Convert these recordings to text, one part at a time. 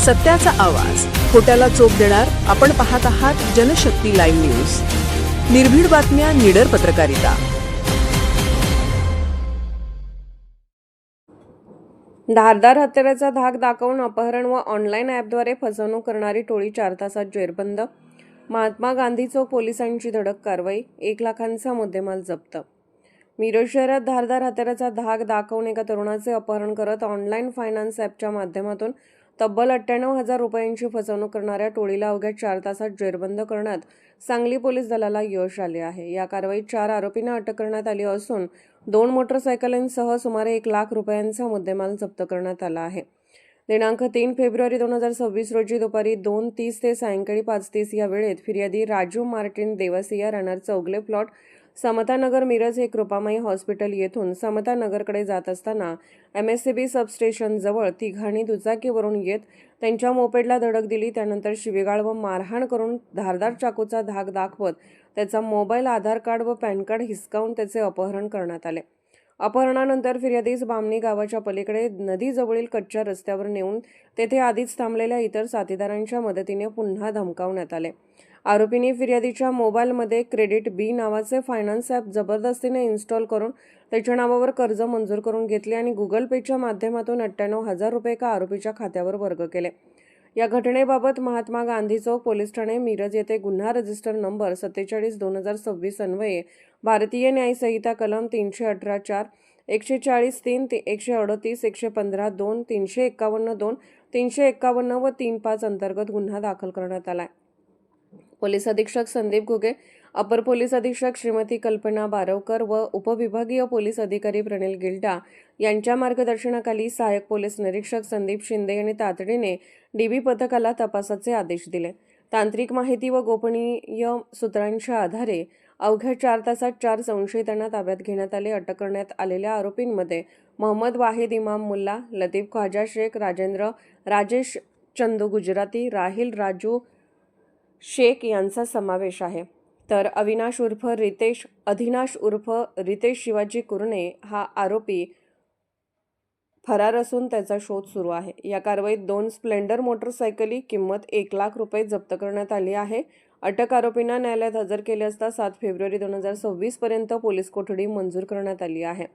सत्याचा आवाज, खोट्याला चोप देणार. आपण पाहत आहात जनशक्ती लाईव्ह न्यूज. निर्भीड बातम्या, निडर पत्रकारिता. धारदार हत्याराचा धाक दाखवून अपहरण व ऑनलाईन ॲपद्वारे फसवणूक करणारी टोळी 4 तासात जेरबंद. महात्मा गांधी चौक पोलिसांची धडक कारवाई. 1 लाखांचा मुद्देमाल जप्त. मिरज शहरात धारदार हत्याराचा धाक दाखवून एका तरुणाचे अपहरण करत ऑनलाईन फायनान्स ॲपच्या माध्यमातून तब्बल 98,000 रुपयांची फसवणूक करणाऱ्या टोळीला अवघ्या 4 तासात जेरबंद करण्यात सांगली पोलीस दलाला यश आले आहे. या कारवाईत 4 आरोपींना अटक करण्यात आली असून 2 मोटरसायकलींसह सुमारे 1 लाख रुपयांचा मुद्देमाल जप्त करण्यात आला आहे. दिनांक 3 फेब्रुवारी 2026 रोजी दुपारी 2:30 ते सायंकाळी 5:30 या वेळेत फिर्यादी राजू मार्टिन देवसिया राहणार चौगले प्लॉट समतानगर मिरज हे कृपामाई हॉस्पिटल येथून समतानगरकडे जात असताना MSCB सबस्टेशन जवळ तिघांनी दुचाकीवरून येत त्यांच्या मोपेडला धडक दिली. त्यानंतर शिवीगाळ व मारहाण करून धारदार चाकूचा धाक दाखवत त्याचा मोबाईल, आधार कार्ड व पॅन कार्ड हिसकावून त्याचे अपहरण करण्यात आले. अपहरणानंतर फिर्यादीस बामणी गावाच्या पलीकडे नदीजवळील कच्च्या रस्त्यावर नेऊन तेथे आधीच थांबलेल्या इतर साथीदारांच्या मदतीने पुन्हा धमकावण्यात आले. आरोपींनी फिर्यादीच्या मोबाईलमध्ये क्रेडिट बी नावाचे फायनान्स ॲप जबरदस्तीने इन्स्टॉल करून त्याच्या नावावर कर्ज मंजूर करून घेतले आणि गुगल पेच्या माध्यमातून 98,000 रुपये एका आरोपीच्या खात्यावर वर्ग केले. या घटनेबाबत महात्मा गांधी चौक पोलीस ठाणे मिरज येथे गुन्हा रजिस्टर नंबर 47/2026 अन्वये भारतीय न्याय संहिता कलम 318(4), 140(3), 138, 115(2), 351(2), 351 व 35 अंतर्गत गुन्हा दाखल करण्यात आला. पोलीस अधीक्षक संदीप घुगे, अपर पोलीस अधीक्षक श्रीमती कल्पना बारवकर व उपविभागीय पोलीस अधिकारी प्रणिल गिल्डा यांच्या मार्गदर्शनाखाली सहाय्यक पोलीस निरीक्षक संदीप शिंदे यांनी तातडीने DB पथकाला तपासाचे आदेश दिले. तांत्रिक माहिती व गोपनीय सूत्रांच्या आधारे अवघ्या 4 तासात 4 संशयितांना ताब्यात घेण्यात आले. अटक करण्यात आलेल्या आरोपींमध्ये मोहम्मद वाहिद इमाम मुल्ला, लतीफ ख्वाजा शेख, राजेंद्र राजेश चंदू गुजराती, राहिल राजू शेख यांचा समावेश आहे. तर अविनाश उर्फ रितेश, अधिनाश उर्फ रितेश शिवाजी कुरणे हा आरोपी फरार असून त्याचा शोध सुरू आहे. या कारवाईत 2 स्प्लेंडर मोटरसायकली किंमत 1 लाख रुपये जप्त करण्यात आली आहे. अटक आरोपींना न्यायालयात हजर केले असता 7 फेब्रुवारी 2026 पर्यंत पोलीस कोठडी मंजूर करण्यात आली आहे.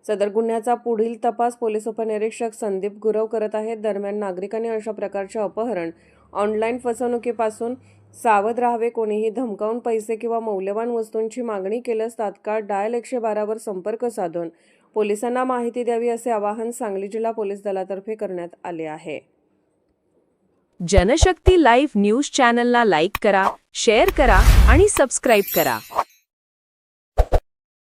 सदर गुन्ह्याचा पुढील तपास पोलीस उपनिरीक्षक संदीप गुरव करत आहेत. दरम्यान नागरिकांनी अशा प्रकारचे अपहरण, ऑनलाईन फसवणुकीपासून सावध राहावे. कोणीही धमकावून पैसे किंवा मौल्यवान वस्तूंची मागणी केल्यास तात्काळ डायल 112 वर संपर्क साधून पोलिसांना माहिती द्यावी असे आवाहन सांगली जिल्हा पोलीस दलातर्फे करण्यात आले आहे. जनशक्ती लाईव्ह न्यूज चॅनलला लाईक करा, शेअर करा आणि सबस्क्राईब करा.